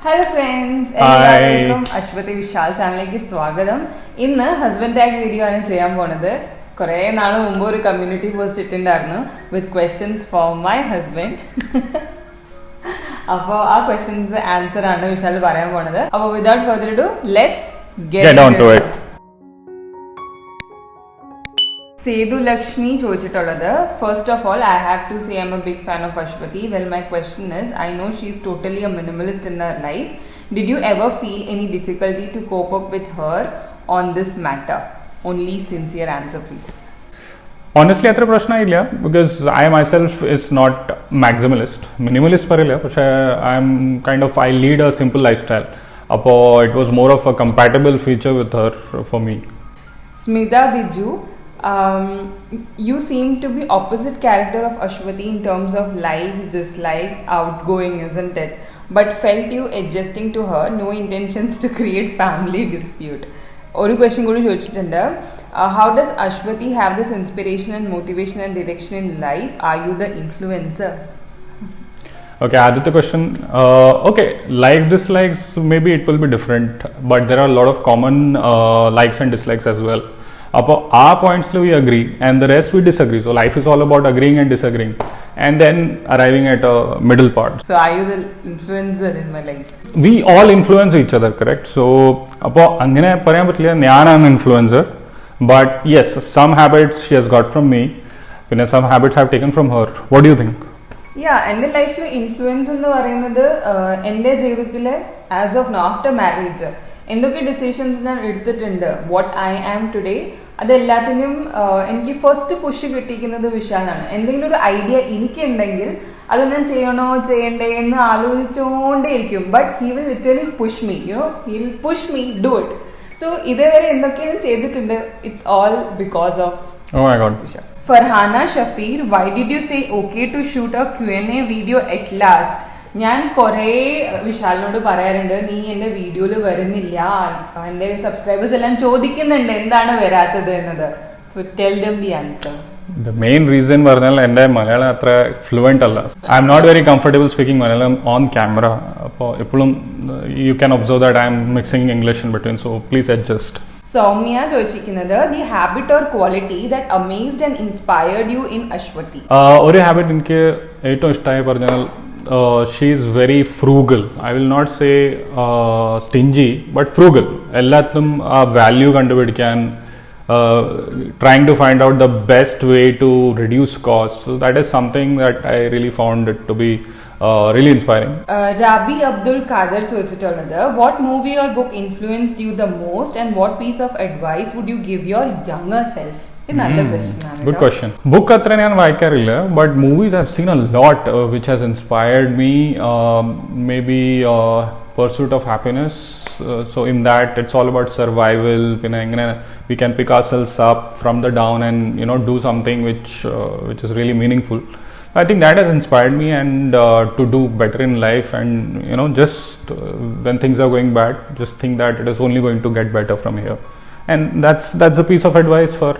Hello friends, Hi. എല്ലാവർക്കും അശ്വതി വിശാൽ ചാനലിലേക്ക് സ്വാഗതം. ഇന്ന് ഹസ്ബൻഡ് ടാഗ് വീഡിയോ ആണ് ചെയ്യാൻ പോണത്. കുറേ നാൾ മുമ്പ് ഒരു കമ്മ്യൂണിറ്റി പോസ്റ്റ് ഇട്ടിട്ടുണ്ടായിരുന്നു with questions for my husband. അപ്പോൾ ആ ക്വസ്റ്റ്യൻസ് ആൻസർ ആണ് വിശാൽ പറയാൻ പോണത്. അപ്പോൾ without further do let's Get on to it. Sethu Lakshmi ചോദിച്ചിട്ടുള്ളത്, first of all I have to say I am a big fan of Aswathy. Well my question is, I know she is totally a minimalist in her life. Did you ever feel any difficulty to cope up with her on this matter? Only sincere answer please. Honestly, അത്ര പ്രശ്നമില്ല because I myself is not maximalist. Minimalist പറയില്ല, പക്ഷേ I lead a simple lifestyle. അപ്പോൾ it was more of a compatible feature with her for me. Smitha Biju, you seem to be opposite character of Ashwati in terms of likes, dislikes, outgoing, isn't it? But felt you adjusting to her, no intentions to create family dispute. ഒരു question കൂടി ചോദിച്ചിട്ടുണ്ട്, how does Aswathy have this inspiration and motivation and direction in life? Are you the influencer? Okay, ആദ്യത്തെ question. Okay, likes, dislikes, maybe it will be different, but there are a lot of common likes and dislikes as well. അപ്പോൾ ആ പോയിന്റ്സിൽ we agree and the rest we disagree. So life is all about agreeing and disagreeing and then arriving at a middle part. So are you the influencer in my life? We all influence each other, correct? So അപ്പോൾ അങ്ങനെ പറയാൻ പറ്റില്ല ഞാനാണ് influencer, but yes, some habits she has got from me, പിന്നെ some habits I have taken from her. What do you think? എൻ്റെ ലൈഫിൽ influence എന്ന് പറയുന്നത് എൻ്റെ ജീവിതത്തിൽ as of now after marriage എന്തൊക്കെ ഡിസിഷൻസ് ഞാൻ എടുത്തിട്ടുണ്ട്, വാട്ട് ഐ ആം ടുഡേ, അതെല്ലാത്തിനും എനിക്ക് ഫസ്റ്റ് പുഷ് കിട്ടിയിരിക്കുന്നത് വിശാലാണ്. എന്തെങ്കിലും ഒരു ഐഡിയ എനിക്കുണ്ടെങ്കിൽ അത് ഞാൻ ചെയ്യണോ ചെയ്യണ്ടേ എന്ന് ആലോചിച്ചുകൊണ്ടേയിരിക്കും, but he will literally push me, he will push me do it. So ഇതേവരെ എന്തൊക്കെയാണ് ചെയ്തിട്ടുണ്ട്, it's all because of Oh my god. Vishal. Farhana Shafir, why did you say okay to shoot a Q&A video at last? ഞാൻ കുറേ വിശാലിനോട് പറയാറുണ്ട്, നീ എൻ്റെ വീഡിയോയിൽ വരുന്നില്ല, എൻ്റെ സബ്സ്ക്രൈബേഴ്സ് എല്ലാം ചോദിക്കുന്നുണ്ട് എന്താണ് വരാത്തത് എന്നത്. So tell them the answer. The main reason പറഞ്ഞാൽ എൻ്റെ മലയാളം അത്ര ഫ്ലുവൻ്റ് അല്ല. I am not very comfortable speaking Malayalam on camera. അപ്പോൾ എപ്പോഴും you can observe that I am mixing English in between, so please adjust. Soumya ചോദിച്ചിരിക്കുന്നത്, the habit or quality that amazed and inspired you in Aswathy? ഒരു habit എനിക്ക് ഏറ്റവും ഇഷ്ടമായി പറഞ്ഞാൽ she is very frugal. I will not say stingy, but frugal. എല്ലാത്തിലും ആ value കണ്ടുപിടിക്കാൻ trying to find out the best way to reduce costs. So that is something that I really found it to be really inspiring. Rabi Abdul Kader ചോദിച്ചിട്ടുള്ളത്, what movie or book influenced you the most and what piece of advice would you give your younger self? നല്ല question ആണ്. Good question. Book അത്ര ഞാൻ വായിക്കാറില്ല, but movies I've seen a lot which has inspired me. Maybe Pursuit of Happiness. So in that it's all about survival. We can pick ourselves up from the down and do something which is really meaningful. I think that has inspired me and to do better in life, and just when things are going bad, just think that it is only going to get better from here. And that's a piece of advice for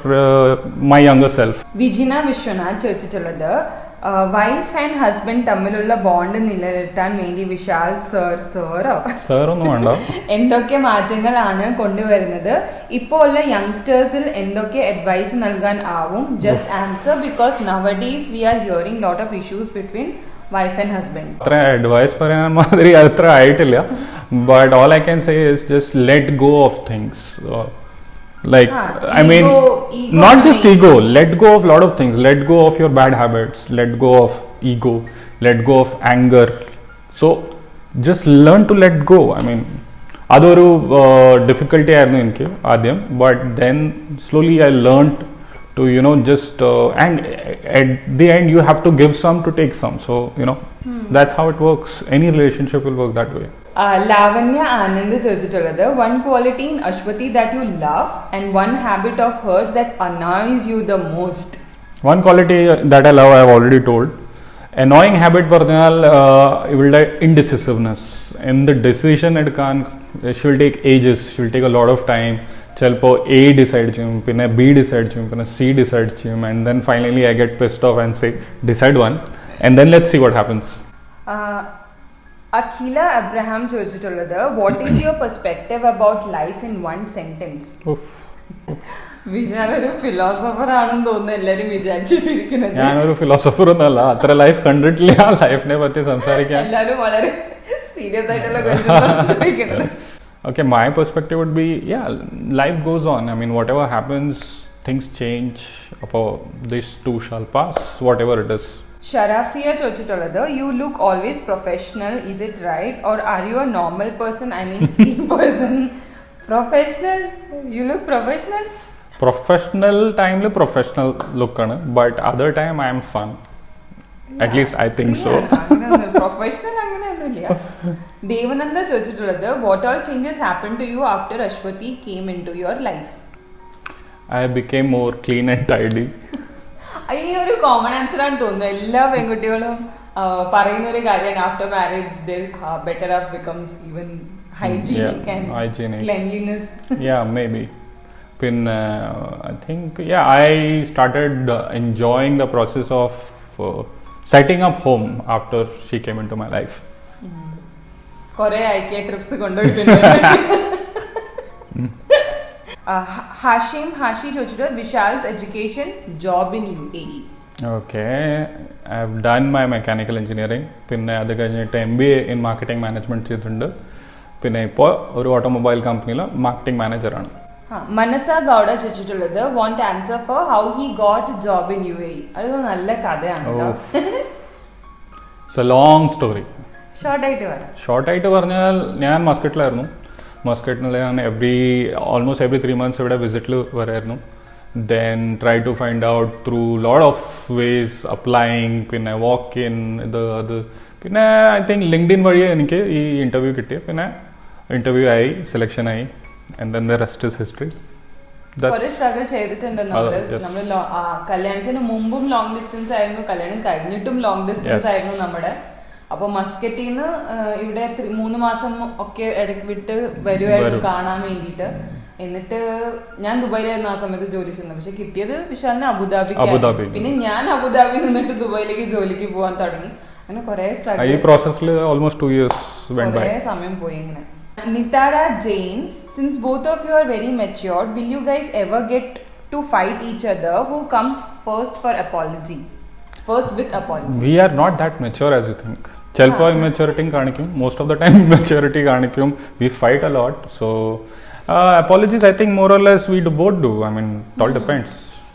my younger self. Vijina Vishwanath ചോദിച്ചിട്ടുള്ളത്, wife and husband തമ്മിലുള്ള bond നിലനിർത്താൻ വേണ്ടി Vishal sir ഒന്നും വേണ്ട എന്തൊക്കെ മാറ്റങ്ങളാണ് കൊണ്ടുവരുന്നത്? ഇപ്പോൾ ഉള്ള യങ്സ്റ്റേഴ്സിൽ എന്തൊക്കെ അഡ്വൈസ് നൽകാൻ ആവും? Just answer, because nowadays we are hearing lot of issues between wife and husband. അത്ര അഡ്വൈസ് പറയാൻ മാതിരി അത്ര ആയിട്ടില്ല, but all I can say is just let go of things. Like I mean, not just ego, let go of lot of things. Let go of your bad habits, let go of ego, let go of anger. So just learn to let go. I mean, adoru difficulty aayirunnu enke adyam, but then slowly I learned to just and at the end you have to give some to take some. So that's how it works. Any relationship will work that way. Lavanya Anand ചോദിച്ചിട്ടുള്ളത്, one quality in Aswathy that you love and one habit of hers that annoys you the most? One quality that I love I have already told. Annoying habit പറഞ്ഞാൽ ഇവളുടെ indecisiveness. എന്ത് decision എടുക്കാൻ she will take ages, she will take a lot of time. ചിലപ്പോൾ A decide ചെയ്യും, പിന്നെ B decide ചെയ്യും, പിന്നെ C decide ചെയ്യും, and then finally I get pissed off and say decide one and then let's see what happens. Akhila Abraham ചോദിച്ചിട്ടുള്ളത്, what is your perspective about life in one sentence? Vishal ഒരു philosopher ആണെന്ന് തോന്നുന്നു എല്ലാരും വിചാരിച്ചിട്ടിരിക്കുന്നത്. ഞാനൊരു philosopher ഒന്നല്ല, അത്ര ലൈഫ് കണ്ടിട്ടില്ല. ലൈഫിനെ പറ്റി സംസാരിക്കാൻ എല്ലാരും വളരെ സീരിയസ് ആയിട്ടുള്ള ക്വസ്റ്റ്യൻസ് ചോദിക്കുന്നത്. Okay, my perspective would be, yeah, life goes on. I mean, whatever happens, things change. Appo this too shall pass, whatever it is. Sharafia ചോദിച്ചിട്ടുള്ളത്, you look always professional, is it right? Or are you a normal person? I mean, free person? Professional? You look professional? Professional time le professional look ആണ്, but other time I am fun. At least I think so. Professional അങ്ങനെയൊന്നുമില്ല. ദേവനന്ദ ചോദിച്ചിട്ടുള്ളത്, what all changes happened to you after Ashwati came into your life? I became more clean and tidy. ഈ ഒരു common answer ആണ് തോന്നുന്നു. എല്ലാ പെൺകുട്ടികളും പറയുന്ന ഒരു കാര്യമാണ്, after marriage better off becomes even hygienic and cleanliness. Yeah, maybe. പിന്നെ I think, yeah, I started enjoying the process of setting up home after she came into my life. കുറെ ഐക്യ ട്രിപ്സ് കൊണ്ടുപോയിട്ടുണ്ട്. ഹാഷി ചോദിച്ചിട്ട്, Vishal's education, job in UAE. Okay, I have done my mechanical engineering. പിന്നെ അത് കഴിഞ്ഞിട്ട് MBA in marketing management ചെയ്തിട്ടുണ്ട്. പിന്നെ ഇപ്പോൾ ഒരു ഓട്ടോമൊബൈൽ കമ്പനിയിൽ മാർക്കറ്റിംഗ് മാനേജറാണ്. മനസ ഗൗഡ ചോദിച്ചിട്ടുള്ളത്, want answer for how he got job in UAE. അത് നല്ല കഥയാണ്. It's a long story. ഷോർട്ടായിട്ട് പറഞ്ഞാൽ ഞാൻ മസ്കറ്റിലായിരുന്നു. മസ്കറ്റിൽ ഞാൻ ഓൾമോസ്റ്റ് എവറി 3 months ഇവിടെ വിസിറ്റിൽ വരായിരുന്നു. Then try to find out through lot of ways, applying, പിന്നെ വാക്ക് ഇൻ, അത് പിന്നെ ഐ തിങ്ക് ലിങ്ക്ഡിൻ വഴി എനിക്ക് ഈ ഇന്റർവ്യൂ കിട്ടി. പിന്നെ ഇന്റർവ്യൂ ആയി, സെലക്ഷൻ ആയി, and then the rest is history. Struggle ചെയ്തിട്ടുണ്ട് നമ്മള് കല്യാണത്തിന് മുമ്പും ലോങ് ഡിസ്റ്റൻസ് ആയിരുന്നു, കല്യാണം കഴിഞ്ഞിട്ടും ലോങ് ഡിസ്റ്റൻസ് ആയിരുന്നു നമ്മുടെ. അപ്പൊ മസ്കറ്റിന്ന് ഇവിടെ 3 മാസം ഒക്കെ ഇടയ്ക്ക് വിട്ട് വരുമായിരുന്നു കാണാൻ വേണ്ടിയിട്ട്. എന്നിട്ട് ഞാൻ ദുബായിലായിരുന്നു ആ സമയത്ത് ജോലി ചെയ്യുന്നത്. പക്ഷെ കിട്ടിയത് വിശാലിന് അബുദാബി. പിന്നെ ഞാൻ അബുദാബി നിന്നിട്ട് ദുബായിലേക്ക് ജോലിക്ക് പോകാൻ തുടങ്ങി. അങ്ങനെ കുറെ സ്ട്രഗിൾ, ഈ പ്രോസസ്സിൽ ഓൾമോസ്റ്റ് 2 years കുറെ സമയം പോയി ഇങ്ങനെ. Nitara Jain, since both of you are very matured, will you guys ever get to fight each other? Who comes first for apology? First with apology. We are not that mature as you think. Chelpo immaturity കാണിക്കും, most of the time maturity കാണിക്കും. We fight a lot. So apologies, I think more or less we both do. I mean, it all depends.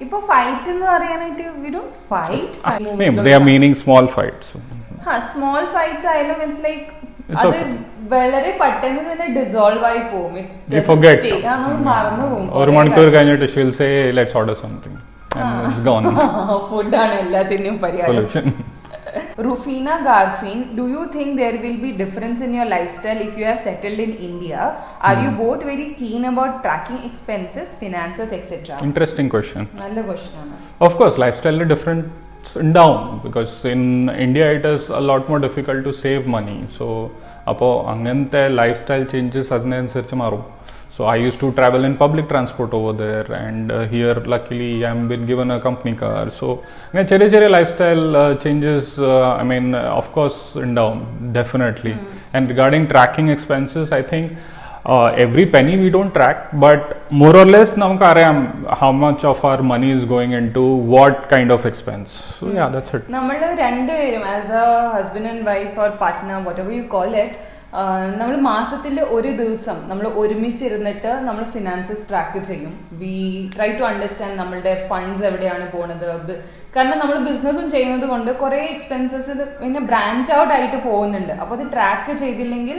ഇപ്പോ fight എന്ന് പറയാനായിട്ട് we don't fight. They are meaning small fights. Small fights ആയാലും it's like അത് വളരെ പെട്ടെന്ന് തന്നെ dissolve ആയി പോകും. മറന്നു പോകും. ഒരു മണിക്കൂർ കഴിഞ്ഞിട്ട് she'll say let's order something and it's gone. ഫുഡാണ് എല്ലാത്തിനും പരിഹാരം. Rufina ഗാർഫീൻ, do you think there will be difference in your lifestyle if you have settled in India? Are you both very keen about tracking expenses, finances, etc? Interesting question. നല്ല question ആണ്. Of course, lifestyle different down because in India it is a lot more difficult to save money. So appo angante lifestyle changes adinanusarichu marum. So I used to travel in public transport over there, and here luckily I'm been given a company car. So cherry lifestyle changes, I mean, of course in down definitely. And regarding tracking expenses, I think every penny we don't track, but more or less namukku ariyam how much of our money is going into what kind of expense. So yeah, that's it. നമ്മൾ രണ്ടുപേരും as a husband and wife or partner, whatever you call it, നമ്മൾ മാസത്തിൽ ഒരു ദിവസം നമ്മൾ ഒരുമിച്ചിരുന്നിട്ട് നമ്മൾ finances track ചെയ്യും. We try to understand നമ്മളുടെ ഫണ്ട്സ് എവിടെയാണ് പോണത്. കാരണം നമ്മൾ ബിസിനസ്സും ചെയ്യുന്നത് കൊണ്ട് കുറെ എക്സ്പെൻസസ് പിന്നെ ബ്രാഞ്ച് ഔട്ട് ആയിട്ട് പോകുന്നുണ്ട്. അപ്പോൾ അത് ട്രാക്ക് ചെയ്തില്ലെങ്കിൽ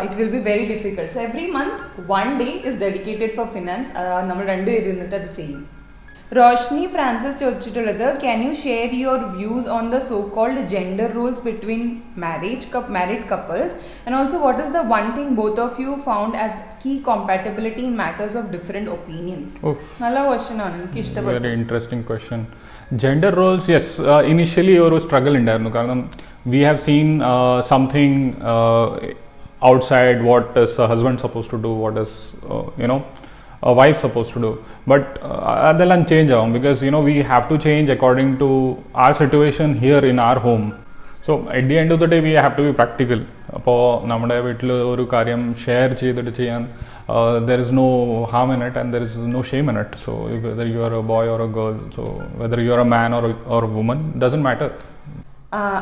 it will be very difficult. So every month 1 day is dedicated for finance. നമ്മൾ രണ്ടുപേരും ഇരുന്നിട്ട് അത് ചെയ്യും. റോഷ്നി ഫ്രാൻസിസ് ചോദിച്ചിട്ടുള്ളത്, can you share your views on the so called gender roles between married couples, and also what is the one thing both of you found as key compatibility in matters of different opinions? നല്ല question ആണ്, എനിക്ക് ഇഷ്ടപ്പെട്ടു. Very interesting question. Gender roles, yes, initially ഒരു struggle ഉണ്ടായിരുന്നു. കാരണം we have seen something outside what is a husband supposed to do, what is a wife supposed to do, but adellam change avum because we have to change according to our situation here in our home. So at the end of the day we have to be practical. അപ്പോൾ നമ്മുടെ വീട്ടിൽ ഒരു കാര്യം share ചെയ്തിട്ട് ചെയ്യാൻ there is no harm in it and there is no shame in it. So whether you are a boy or a girl, so whether you are a man or a woman, doesn't matter.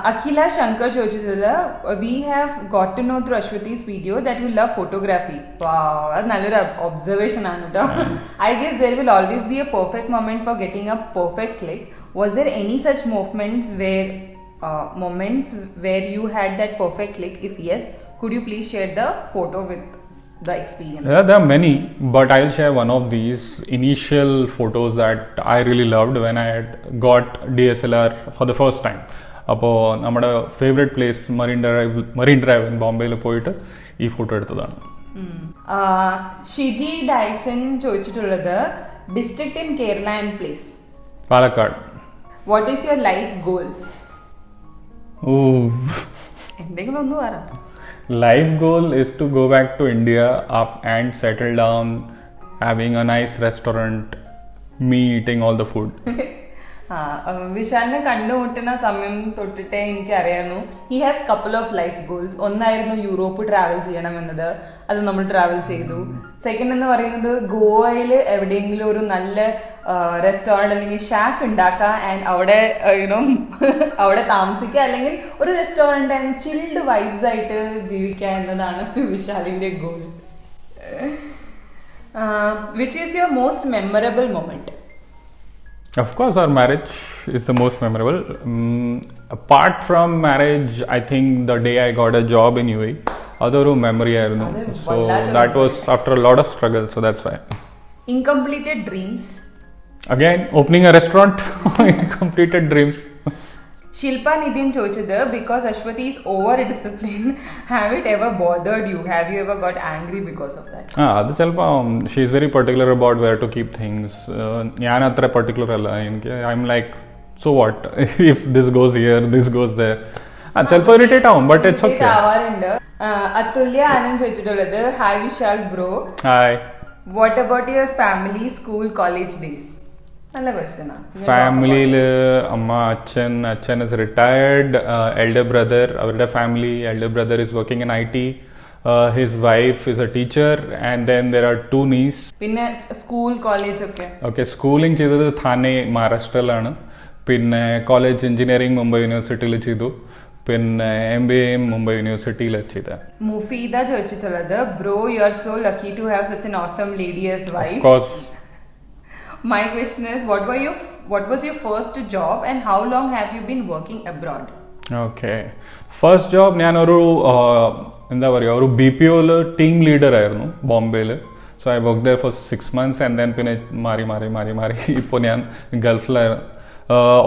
Akhila Shankar ചോദിച്ചത്, we have got to know through Ashwati's video that you love photography. Wow, അത് നല്ലൊരു observation ആണ് കേട്ടോ. I guess there will always be a perfect moment for getting a perfect click. Was there any such moments where you had that perfect click? If yes, could you please share the photo with the experience? Yeah, there are many, but I'll share one of these initial photos that I really loved when I had got DSLR for the first time. അപ്പോൾ നമ്മുടെ favourite place marine drive in ബോംബെയിൽ പോയിട്ട് ഈ photo എടുത്തതാണ്. Shiji Dyson ചോദിച്ചിട്ടുള്ളത്, district in Kerala and place? Palakkad. What is your life goal? എന്തെങ്കിലും ഒന്ന് പറ. Life goal is to go back to India and settle down, having a nice restaurant, me eating all the food. വിശാലിനെ കണ്ടുമുട്ടുന്ന സമയം തൊട്ടിട്ടേ എനിക്ക് അറിയായിരുന്നു he has couple of life goals. ഒന്നായിരുന്നു Europe travel ചെയ്യണം എന്നത്, അത് നമ്മൾ ട്രാവൽ ചെയ്തു. സെക്കൻഡ് എന്ന് പറയുന്നത് ഗോവയിൽ എവിടെയെങ്കിലും ഒരു നല്ല റെസ്റ്റോറൻറ്റ് അല്ലെങ്കിൽ ഷാക്ക് ഉണ്ടാക്കുക ആൻഡ് അവിടെ യുനോ അവിടെ താമസിക്കുക, അല്ലെങ്കിൽ ഒരു റെസ്റ്റോറൻറ്റ് ആൻഡ് ചിൽഡ് വൈബ്സ് ആയിട്ട് ജീവിക്കുക എന്നതാണ് വിശാലിന്റെ goal. Which is your most memorable moment? Of course, our marriage is the most memorable. Apart from marriage, I think the day I got a job in UAE, adoru memory aayirunnu. So that was after a lot of struggle. So that's why. Incompleted dreams. Again, opening a restaurant. Incompleted dreams. Shilpa Nidhin ചോദിച്ചത്, because Ashwati is over disciplined, have it ever bothered you? Have you ever got angry because of that? അത് ചിലപ്പോൾ she is very particular about where to keep things. ഞാൻ അത്ര particular അല്ല. I'm like, so what? If this goes here, this goes there. ചിലപ്പോൾ irritate ആവും, but it's okay. അതുല്യ ആനന്ദ് ചോദിച്ചിട്ടുള്ളത്, hi Vishal bro. Hi. What about your family, school, college days? നല്ല question ആണ്. ഫാമിലിയില് അമ്മ, അച്ഛൻ ഇസ് റിട്ടയർഡ്, എൽഡർ ബ്രദർ, അവരുടെ family, elder brother is working in IT, his wife is a teacher, and then there are 2 nieces. പിന്നെ school, college ഒക്കെ? Okay, schooling ചെയ്തത് താനെ മഹാരാഷ്ട്രയിലാണ്. പിന്നെ കോളേജ് എഞ്ചിനീയറിംഗ് മുംബൈ യൂണിവേഴ്സിറ്റിയിൽ ചെയ്തു. പിന്നെ MBA മുംബൈ യൂണിവേഴ്സിറ്റിയിൽ ചെയ്ത. മുഫീദ ചോദിച്ചിട്ടുള്ളത്, bro you are so lucky to have such an awesome lady as wife. Of course. My question is, what was your first job and how long have you been working abroad? Okay, first job ഞാനൊരു എന്താ പറയുക, ഒരു BPOയിൽ team leader ആയിരുന്നു ബോംബെയിൽ. So I work there for 6 months and then പിന്നെ മാറി ഇപ്പോൾ ഞാൻ ഗൾഫിലായിരുന്നു.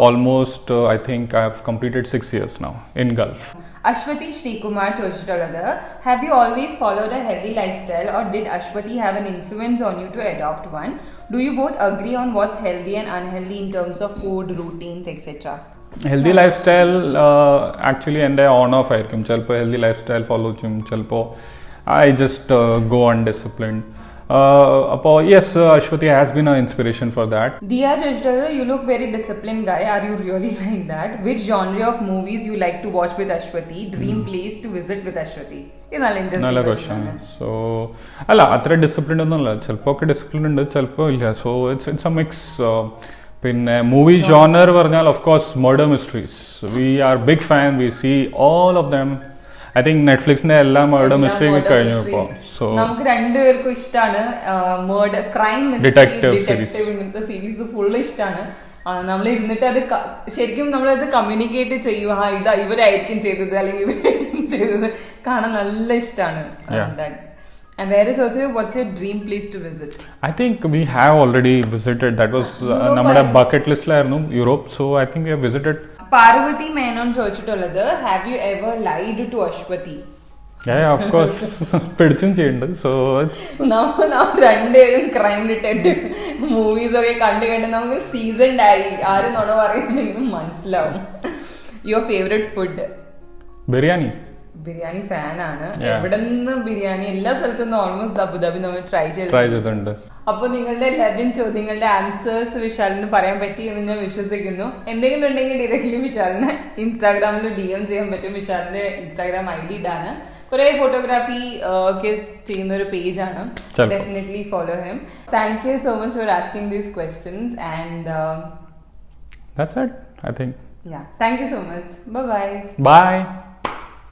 Almost I think I have completed 6 years now in Gulf. Ashwati Srikumar ചോദിച്ചിട്ടുള്ളത്, have you always followed a healthy lifestyle or did Ashwati have an influence on you to adopt one? Do you both agree on what's healthy and unhealthy in terms of food, routines, etc.? Healthy life style actually എൻ്റെ on of ആയിരിക്കും. ചിലപ്പോൾ healthy life style follow ചെയ്യും, ചിലപ്പോൾ I just go undisciplined. അപ്പോൾ yes, Ashwati has been an inspiration for that. Diya ചോദിച്ചിട്ടുള്ളത്, you look very disciplined guy. Are you really like that? Which genre of movies you like to watch with Ashwati? Dream place to visit with Ashwati? നല്ല question. So അല്ല, അത്ര discipline ഒന്നുമല്ല. ചിലപ്പോൾ ഒക്കെ discipline ഉണ്ട്, ചിലപ്പോൾ ഇല്ല. So it's a mix. പിന്നെ മൂവി ജോണർ പറഞ്ഞാൽ of course murder mysteries. We are big fan. We see all of them. I think നെറ്റ്ഫ്ലിക്സിന്റെ എല്ലാ മർഡർ മിസ്റ്ററി കഴിഞ്ഞു ഇപ്പോൾ. സോ നമുക്ക് രണ്ടുപേർക്കും ഇഷ്ടമാണ് മർഡർ, ക്രൈം, ഡിറ്റക്റ്റീവ് ഇങ്ങനത്തെ സീരീസ് ഫുള്ള് ഇഷ്ടമാണ്. നമ്മൾ ഇരുന്നിട്ട് അത് ശരിക്കും നമ്മളത് കമ്മ്യൂണിക്കേറ്റ് ചെയ്യുക, ഇതാ ഇവരായിരിക്കും ചെയ്തത് അല്ലെങ്കിൽ ഇവരായിരിക്കും ചെയ്തത് കാണാൻ നല്ല ഇഷ്ടമാണ്. വേറെ ചോദിച്ചത്, what's your dream place to visit? I think we have already visited. That was നമ്മുടെ ബക്കറ്റ് ലിസ്റ്റിലായിരുന്നു Europe. So I think we have visited. Parvathy Menon ചോദിച്ചിട്ടുള്ളത്, have you ever lied to Ashwati? Yeah, of course. പിടിച്ചും ചെയ്യുന്നുണ്ട്. So രണ്ടുപേരും crime detective movies ഒക്കെ കണ്ടു നമുക്ക് seasoned ആയി. ആര് നുണ പറയുന്നെങ്കിലും മനസ്സിലാവും. Your favourite food? Biryani. Biryani ഫാനാണ്. Yeah. എവിടെ നിന്ന് ബിരിയാണി എല്ലാ സ്ഥലത്തുനിന്നും ഓൾമോസ്റ്റ് അബുദാബി നമ്മൾ ട്രൈ ചെയ്തിട്ടുണ്ട്. അപ്പൊ നിങ്ങളുടെ എല്ലാവരുടെയും ചോദ്യങ്ങളുടെ ആൻസേഴ്സ് വിശാലിന് പറയാൻ പറ്റി എന്ന് ഞാൻ വിശ്വസിക്കുന്നു. എന്തെങ്കിലും ഉണ്ടെങ്കിൽ ഡയറക്ട്ലി വിശാലിനെ ഇൻസ്റ്റാഗ്രാമിൽ DM ചെയ്യാൻ പറ്റും. വിശാലിന്റെ ഇൻസ്റ്റാഗ്രാം ID ഇതാണ്. കുറെ ഫോട്ടോഗ്രാഫി ഒക്കെ ചെയ്യുന്ന ഒരു പേജാണ്. Definitely follow him. Thank you so much for asking these questions and that's it, I think. yeah, thank you so much. Bye bye. Bye.